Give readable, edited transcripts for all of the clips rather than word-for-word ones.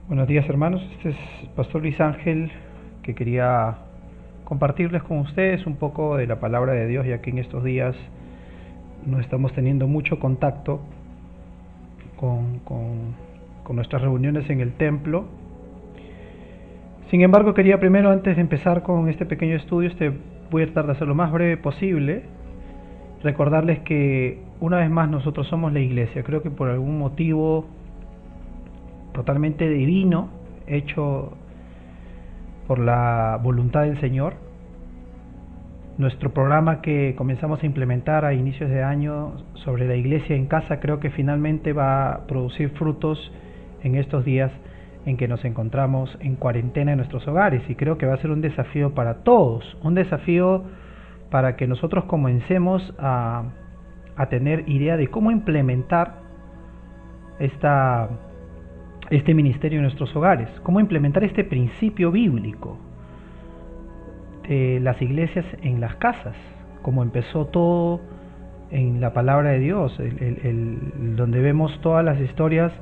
Buenos días, hermanos, este es Pastor Luis Ángel, que quería compartirles con ustedes un poco de la palabra de Dios, ya que en estos días no estamos teniendo mucho contacto con nuestras reuniones en el templo. Sin embargo, quería primero, antes de empezar con este pequeño estudio, voy a tratar de hacer lo más breve posible, recordarles que una vez más nosotros somos la iglesia. Creo que por algún motivo totalmente divino, hecho por la voluntad del Señor, nuestro programa que comenzamos a implementar a inicios de año sobre la iglesia en casa, creo que finalmente va a producir frutos en estos días en que nos encontramos en cuarentena en nuestros hogares, y creo que va a ser un desafío para todos, un desafío para que nosotros comencemos a tener idea de cómo implementar este ministerio en nuestros hogares, cómo implementar este principio bíblico de las iglesias en las casas, como empezó todo en la palabra de Dios, donde vemos todas las historias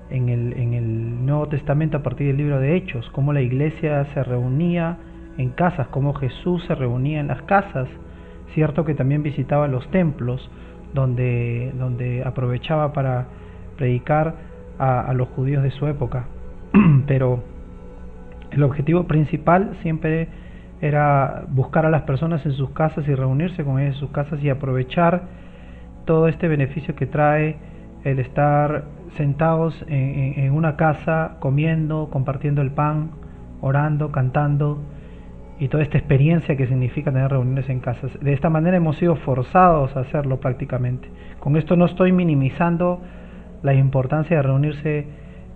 en el Nuevo Testamento a partir del libro de Hechos, cómo la iglesia se reunía en casas, cómo Jesús se reunía en las casas. Cierto que también visitaba los templos, donde aprovechaba para predicar a los judíos de su época, pero el objetivo principal siempre era buscar a las personas en sus casas y reunirse con ellas en sus casas y aprovechar todo este beneficio que trae el estar sentados en una casa, comiendo, compartiendo el pan, orando, cantando, y toda esta experiencia que significa tener reuniones en casas. De esta manera hemos sido forzados a hacerlo prácticamente. Con esto no estoy minimizando la importancia de reunirse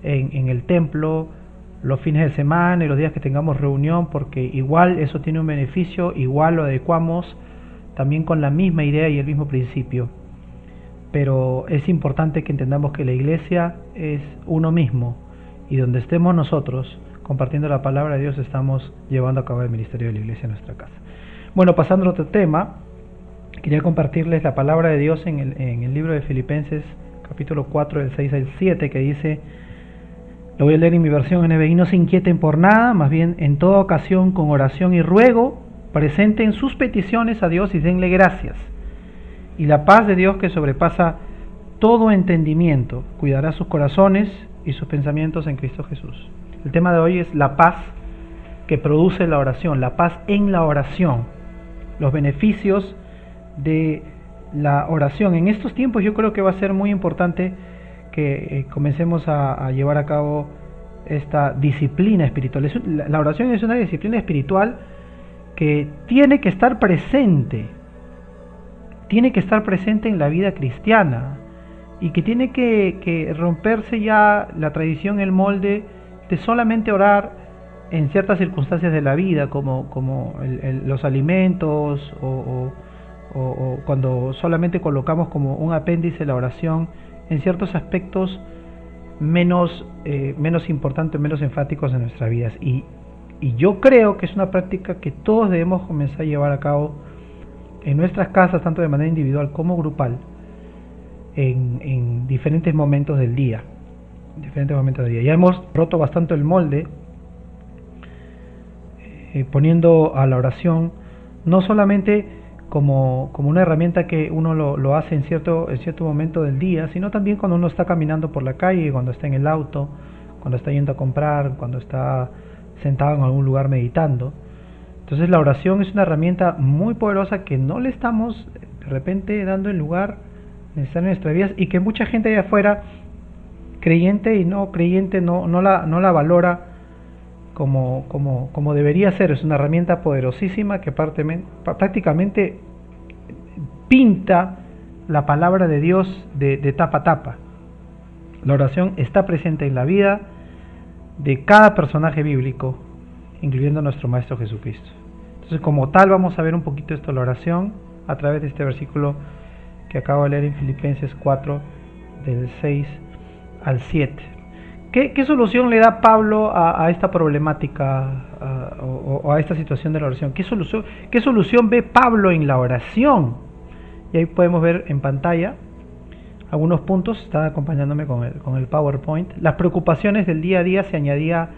en el templo los fines de semana y los días que tengamos reunión, porque igual eso tiene un beneficio, igual lo adecuamos también con la misma idea y el mismo principio. Pero es importante que entendamos que la iglesia es uno mismo, y donde estemos nosotros compartiendo la palabra de Dios, estamos llevando a cabo el ministerio de la iglesia en nuestra casa. Bueno, pasando a otro tema, quería compartirles la palabra de Dios en el libro de Filipenses, capítulo 4, del 6 al 7, que dice, lo voy a leer en mi versión NBI: no se inquieten por nada, más bien en toda ocasión con oración y ruego presenten sus peticiones a Dios y denle gracias. Y la paz de Dios, que sobrepasa todo entendimiento, cuidará sus corazones y sus pensamientos en Cristo Jesús. El tema de hoy es la paz que produce la oración, la paz en la oración, los beneficios de la oración. En estos tiempos yo creo que va a ser muy importante que comencemos a llevar a cabo esta disciplina espiritual. La oración es una disciplina espiritual que tiene que estar presente en la vida cristiana, y que tiene que romperse ya la tradición, el molde de solamente orar en ciertas circunstancias de la vida, como los alimentos, o cuando solamente colocamos como un apéndice la oración en ciertos aspectos menos importantes, menos enfáticos en nuestras vidas. Y yo creo que es una práctica que todos debemos comenzar a llevar a cabo en nuestras casas, tanto de manera individual como grupal, en diferentes momentos del día. Ya hemos roto bastante el molde, poniendo a la oración no solamente como una herramienta que uno lo hace en cierto momento del día, sino también cuando uno está caminando por la calle, cuando está en el auto, cuando está yendo a comprar, cuando está sentado en algún lugar meditando. Entonces la oración es una herramienta muy poderosa que no le estamos de repente dando el lugar necesario en nuestras vidas, y que mucha gente allá afuera, creyente y no creyente, no la valora como debería ser. Es una herramienta poderosísima que prácticamente pinta la palabra de Dios de tapa a tapa. La oración está presente en la vida de cada personaje bíblico, incluyendo a nuestro Maestro Jesucristo. Entonces, como tal, vamos a ver un poquito esto de la oración a través de este versículo que acabo de leer en Filipenses 4, del 6 al 7. ¿Qué solución le da Pablo a esta problemática, o a esta situación de la oración? ¿Qué solución ve Pablo en la oración? Y ahí podemos ver en pantalla algunos puntos, estaba acompañándome con el PowerPoint. Las preocupaciones del día a día se añadía,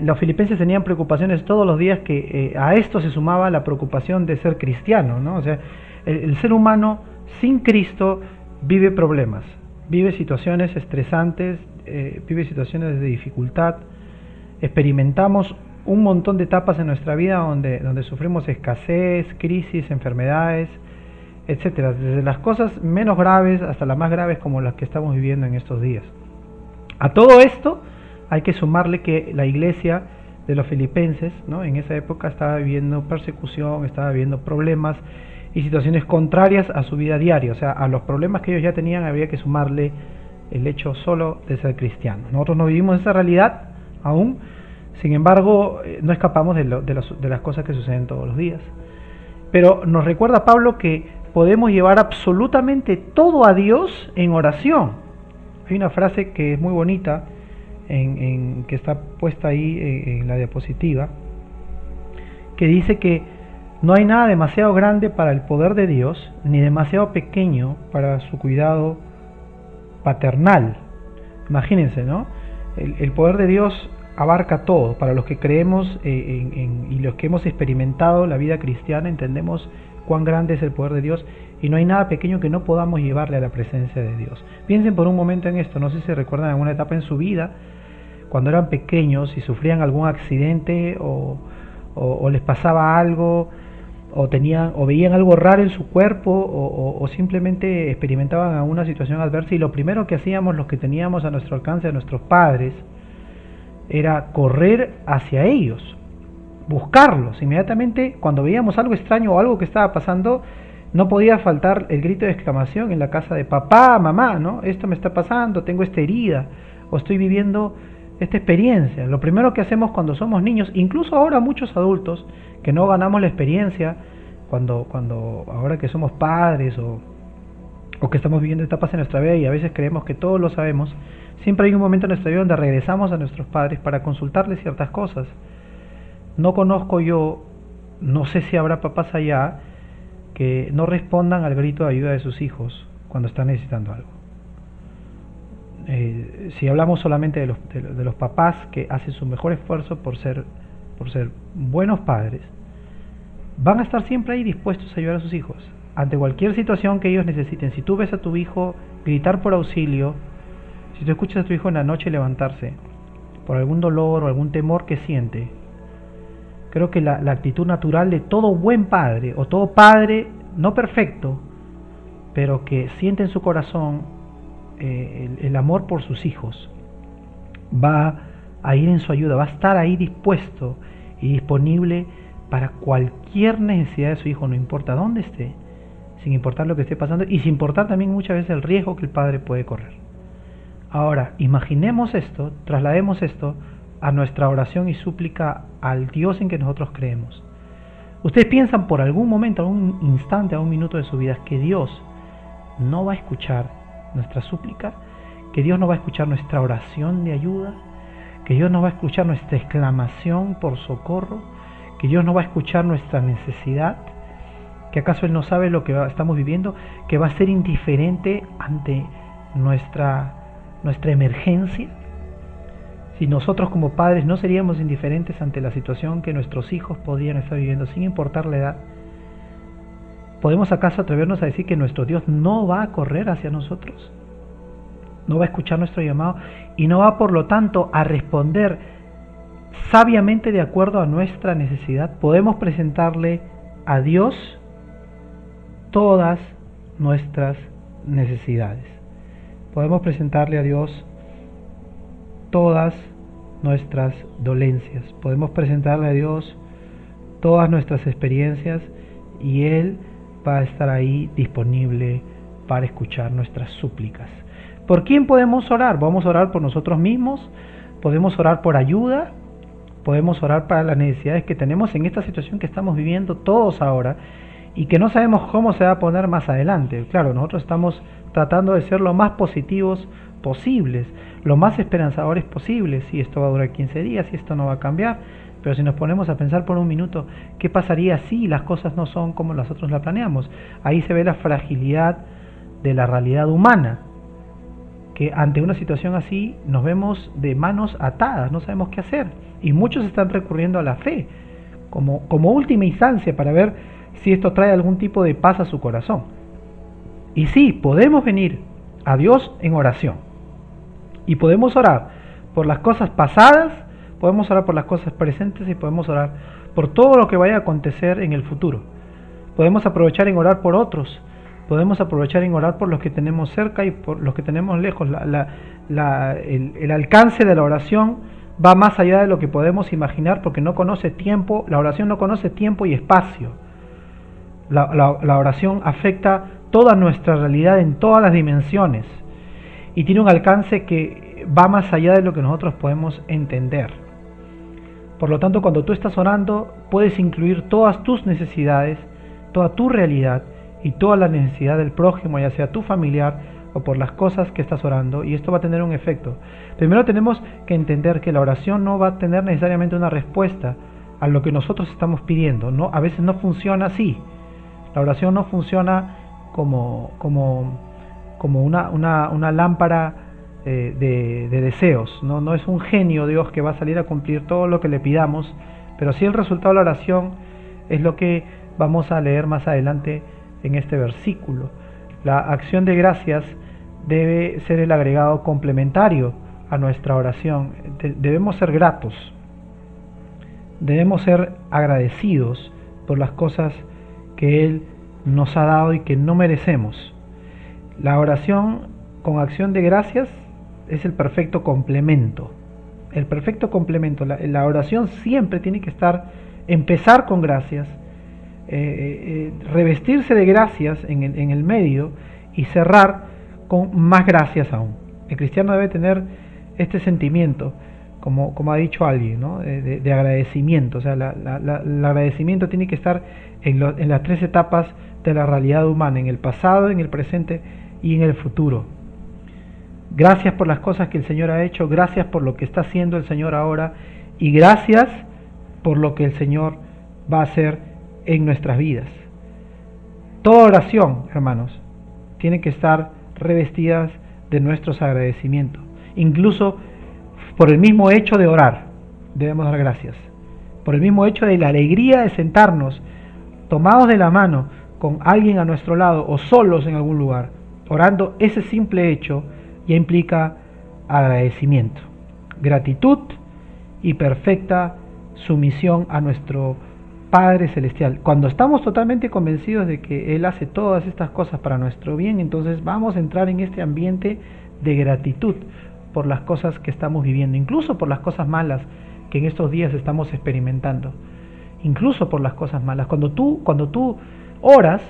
los filipenses tenían preocupaciones todos los días, que a esto se sumaba la preocupación de ser cristiano, ¿no? O sea, el ser humano sin Cristo vive problemas, vive situaciones estresantes, vive situaciones de dificultad, experimentamos un montón de etapas en nuestra vida donde sufrimos escasez, crisis, enfermedades, etcétera, desde las cosas menos graves hasta las más graves como las que estamos viviendo en estos días. A todo esto hay que sumarle que la iglesia de los filipenses, ¿no?, en esa época estaba viviendo persecución, estaba viviendo problemas y situaciones contrarias a su vida diaria. O sea, a los problemas que ellos ya tenían había que sumarle el hecho solo de ser cristianos. Nosotros no vivimos esa realidad aún, sin embargo, no escapamos de las cosas que suceden todos los días. Pero nos recuerda Pablo que podemos llevar absolutamente todo a Dios en oración. Hay una frase que es muy bonita, que está puesta ahí en la diapositiva, que dice que no hay nada demasiado grande para el poder de Dios, ni demasiado pequeño para su cuidado paternal. Imagínense, ¿no? El poder de Dios abarca todo. Para los que creemos y los que hemos experimentado la vida cristiana, entendemos cuán grande es el poder de Dios, y no hay nada pequeño que no podamos llevarle a la presencia de Dios. Piensen por un momento en esto. No sé si recuerdan alguna etapa en su vida, cuando eran pequeños y sufrían algún accidente o les pasaba algo, o veían algo raro en su cuerpo, o simplemente experimentaban alguna situación adversa, y lo primero que hacíamos los que teníamos a nuestro alcance a nuestros padres era correr hacia ellos, buscarlos. Inmediatamente cuando veíamos algo extraño o algo que estaba pasando, no podía faltar el grito de exclamación en la casa de papá, mamá, ¿no? Esto me está pasando, tengo esta herida, o estoy viviendo esta experiencia. Lo primero que hacemos cuando somos niños, incluso ahora muchos adultos que no ganamos la experiencia, ahora que somos padres o que estamos viviendo etapas en nuestra vida y a veces creemos que todos lo sabemos, siempre hay un momento en nuestra vida donde regresamos a nuestros padres para consultarles ciertas cosas. No conozco yo, no sé si habrá papás allá que no respondan al grito de ayuda de sus hijos cuando están necesitando algo. Si hablamos solamente de los papás que hacen su mejor esfuerzo por ser buenos padres, van a estar siempre ahí dispuestos a ayudar a sus hijos ante cualquier situación que ellos necesiten. Si tú ves a tu hijo gritar por auxilio, si tú escuchas a tu hijo en la noche levantarse por algún dolor o algún temor que siente, creo que la actitud natural de todo buen padre, o todo padre no perfecto, pero que siente en su corazón el amor por sus hijos, va a ir en su ayuda, va a estar ahí dispuesto y disponible para cualquier necesidad de su hijo, no importa dónde esté, sin importar lo que esté pasando y sin importar también muchas veces el riesgo que el padre puede correr. Ahora, imaginemos esto, traslademos esto a nuestra oración y súplica al Dios en que nosotros creemos. Ustedes piensan por algún momento, algún instante, algún minuto de su vida que Dios no va a escuchar nuestra súplica, que Dios no va a escuchar nuestra oración de ayuda, que Dios no va a escuchar nuestra exclamación por socorro, que Dios no va a escuchar nuestra necesidad, que acaso Él no sabe lo que estamos viviendo, que va a ser indiferente ante nuestra emergencia. Si nosotros como padres no seríamos indiferentes ante la situación que nuestros hijos podrían estar viviendo sin importar la edad, ¿podemos acaso atrevernos a decir que nuestro Dios no va a correr hacia nosotros? No va a escuchar nuestro llamado y no va, por lo tanto, a responder sabiamente de acuerdo a nuestra necesidad. Podemos presentarle a Dios todas nuestras necesidades. Podemos presentarle a Dios todas nuestras dolencias. Podemos presentarle a Dios todas nuestras experiencias y Él va a estar ahí disponible para escuchar nuestras súplicas. ¿Por quién podemos orar? Vamos a orar por nosotros mismos, podemos orar por ayuda, podemos orar para las necesidades que tenemos en esta situación que estamos viviendo todos ahora y que no sabemos cómo se va a poner más adelante. Claro, nosotros estamos tratando de ser lo más positivos posibles, lo más esperanzadores posibles. Si esto va a durar 15 días, si esto no va a cambiar. Pero si nos ponemos a pensar por un minuto, ¿qué pasaría si las cosas no son como nosotros la planeamos? Ahí se ve la fragilidad de la realidad humana, que ante una situación así nos vemos de manos atadas, no sabemos qué hacer, y muchos están recurriendo a la fe como última instancia para ver si esto trae algún tipo de paz a su corazón. Y sí, podemos venir a Dios en oración, y podemos orar por las cosas pasadas, podemos orar por las cosas presentes y podemos orar por todo lo que vaya a acontecer en el futuro. Podemos aprovechar en orar por otros, podemos aprovechar en orar por los que tenemos cerca y por los que tenemos lejos. El alcance de la oración va más allá de lo que podemos imaginar, porque no conoce tiempo, la oración no conoce tiempo y espacio. La oración afecta toda nuestra realidad en todas las dimensiones y tiene un alcance que va más allá de lo que nosotros podemos entender. Por lo tanto, cuando tú estás orando, puedes incluir todas tus necesidades, toda tu realidad y toda la necesidad del prójimo, ya sea tu familiar o por las cosas que estás orando, y esto va a tener un efecto. Primero tenemos que entender que la oración no va a tener necesariamente una respuesta a lo que nosotros estamos pidiendo, ¿no? A veces no funciona así. La oración no funciona como una lámpara de deseos, ¿no? No es un genio Dios que va a salir a cumplir todo lo que le pidamos, pero sí el resultado de la oración es lo que vamos a leer más adelante en este versículo. La acción de gracias debe ser el agregado complementario a nuestra oración. Debemos ser gratos, debemos ser agradecidos por las cosas que Él nos ha dado y que no merecemos. La oración con acción de gracias es el perfecto complemento. El perfecto complemento. La oración siempre tiene que empezar con gracias, revestirse de gracias en el medio y cerrar con más gracias aún. El cristiano debe tener este sentimiento, como ha dicho alguien, ¿no? de agradecimiento. O sea, el agradecimiento tiene que estar en las tres etapas de la realidad humana, en el pasado, en el presente y en el futuro. Gracias por las cosas que el Señor ha hecho, gracias por lo que está haciendo el Señor ahora y gracias por lo que el Señor va a hacer en nuestras vidas. Toda oración, hermanos, tiene que estar revestida de nuestros agradecimientos. Incluso por el mismo hecho de orar, debemos dar gracias. Por el mismo hecho de la alegría de sentarnos tomados de la mano con alguien a nuestro lado o solos en algún lugar, orando, ese simple hecho ya implica agradecimiento, gratitud y perfecta sumisión a nuestro Padre Celestial. Cuando estamos totalmente convencidos de que Él hace todas estas cosas para nuestro bien, entonces vamos a entrar en este ambiente de gratitud por las cosas que estamos viviendo, incluso por las cosas malas que en estos días estamos experimentando, incluso por las cosas malas. Cuando tú oras,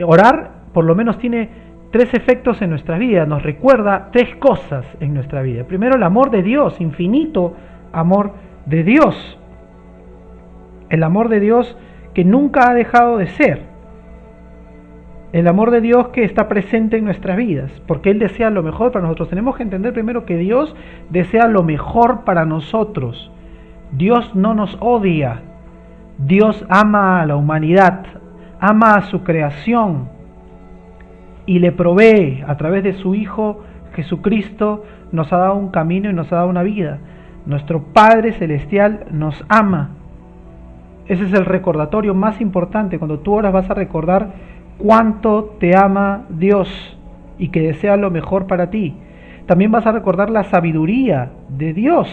orar por lo menos tiene tres efectos en nuestra vida, nos recuerda tres cosas en nuestra vida. Primero, el amor de Dios, infinito amor de Dios. El amor de Dios que nunca ha dejado de ser. El amor de Dios que está presente en nuestras vidas, porque Él desea lo mejor para nosotros. Tenemos que entender primero que Dios desea lo mejor para nosotros. Dios no nos odia. Dios ama a la humanidad, ama a su creación y le provee a través de su Hijo Jesucristo. Nos ha dado un camino y nos ha dado una vida. Nuestro Padre Celestial nos ama. Ese es el recordatorio más importante. Cuando tú oras vas a recordar cuánto te ama Dios y que desea lo mejor para ti. También vas a recordar la sabiduría de Dios.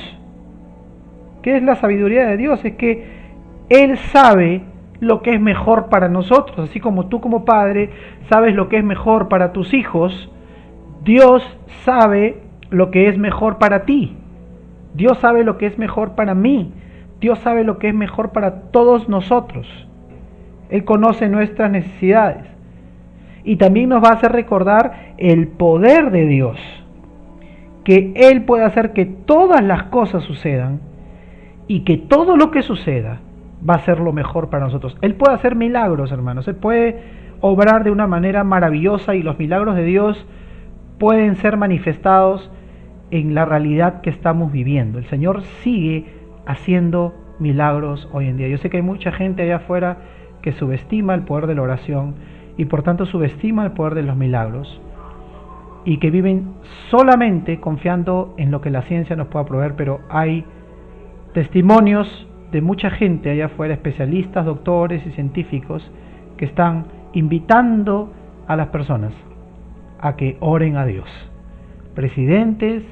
¿Qué es la sabiduría de Dios? Es que Él sabe lo que es mejor para nosotros. Así como tú como padre sabes lo que es mejor para tus hijos, Dios sabe lo que es mejor para ti. Dios sabe lo que es mejor para mí. Dios sabe lo que es mejor para todos nosotros. Él conoce nuestras necesidades. Y también nos va a hacer recordar el poder de Dios. Que Él puede hacer que todas las cosas sucedan y que todo lo que suceda va a ser lo mejor para nosotros. Él puede hacer milagros, hermanos. Él puede obrar de una manera maravillosa y los milagros de Dios pueden ser manifestados en la realidad que estamos viviendo. El Señor sigue haciendo milagros hoy en día. Yo sé que hay mucha gente allá afuera que subestima el poder de la oración y por tanto subestiman el poder de los milagros y que viven solamente confiando en lo que la ciencia nos pueda proveer, pero hay testimonios de mucha gente allá afuera, especialistas, doctores y científicos, que están invitando a las personas a que oren a Dios. Presidentes,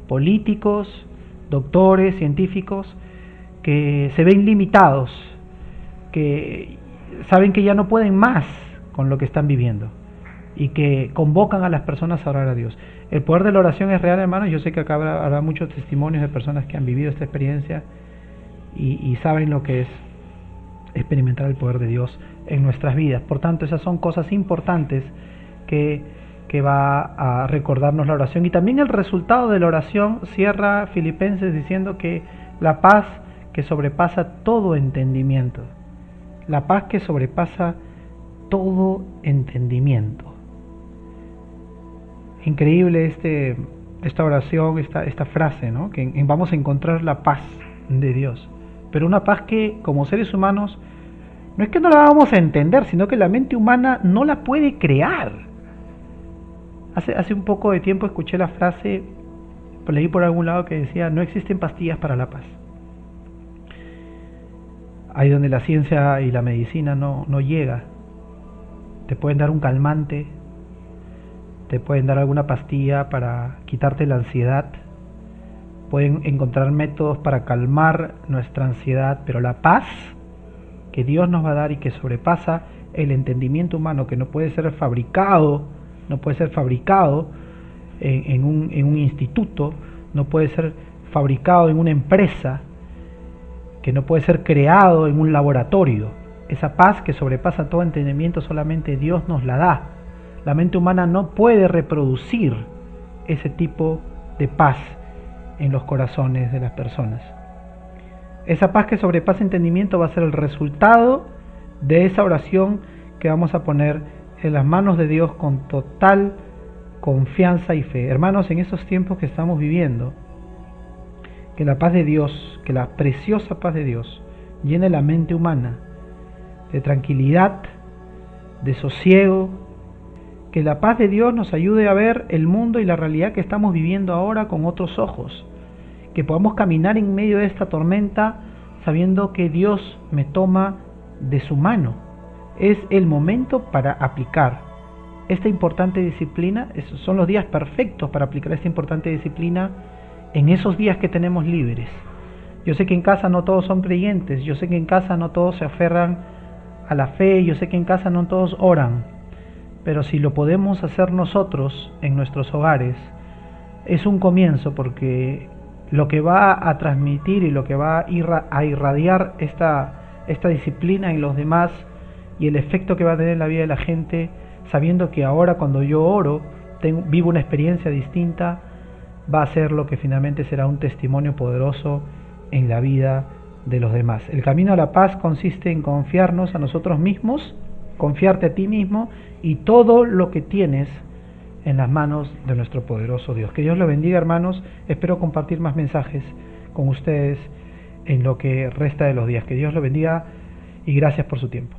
políticos, doctores, científicos, que se ven limitados, que saben que ya no pueden más con lo que están viviendo y que convocan a las personas a orar a Dios. El poder de la oración es real, hermanos. Yo sé que acá habrá muchos testimonios de personas que han vivido esta experiencia y saben lo que es experimentar el poder de Dios en nuestras vidas. Por tanto, esas son cosas importantes que va a recordarnos la oración. Y también el resultado de la oración cierra Filipenses diciendo que la paz que sobrepasa todo entendimiento. La paz que sobrepasa todo entendimiento. Increíble esta oración, esta frase, ¿no? Que vamos a encontrar la paz de Dios. Pero una paz que como seres humanos no es que no la vamos a entender, sino que la mente humana no la puede crear. Hace un poco de tiempo escuché la frase, leí por algún lado que decía, no existen pastillas para la paz. Ahí donde la ciencia y la medicina no llega. Te pueden dar un calmante, te pueden dar alguna pastilla para quitarte la ansiedad, pueden encontrar métodos para calmar nuestra ansiedad, pero la paz que Dios nos va a dar y que sobrepasa el entendimiento humano, que no puede ser fabricado, en un instituto, no puede ser fabricado en una empresa, que no puede ser creado en un laboratorio. Esa paz que sobrepasa todo entendimiento solamente Dios nos la da. La mente humana no puede reproducir ese tipo de paz en los corazones de las personas. Esa paz que sobrepasa entendimiento va a ser el resultado de esa oración que vamos a poner en las manos de Dios con total confianza y fe. Hermanos, en estos tiempos que estamos viviendo, que la paz de Dios, que la preciosa paz de Dios llene la mente humana de tranquilidad, de sosiego, que la paz de Dios nos ayude a ver el mundo y la realidad que estamos viviendo ahora con otros ojos, que podamos caminar en medio de esta tormenta sabiendo que Dios me toma de su mano. Es el momento para aplicar esta importante disciplina. Esos son los días perfectos para aplicar esta importante disciplina en esos días que tenemos libres. Yo sé que en casa no todos son creyentes, yo sé que en casa no todos se aferran a la fe, yo sé que en casa no todos oran, pero si lo podemos hacer nosotros en nuestros hogares, es un comienzo, porque lo que va a transmitir y lo que va a irradiar esta disciplina en los demás y el efecto que va a tener en la vida de la gente, sabiendo que ahora cuando yo oro, vivo una experiencia distinta, va a ser lo que finalmente será un testimonio poderoso en la vida de los demás. El camino a la paz consiste en confiarnos a nosotros mismos, confiarte a ti mismo y todo lo que tienes en las manos de nuestro poderoso Dios. Que Dios lo bendiga, hermanos. Espero compartir más mensajes con ustedes en lo que resta de los días. Que Dios lo bendiga y gracias por su tiempo.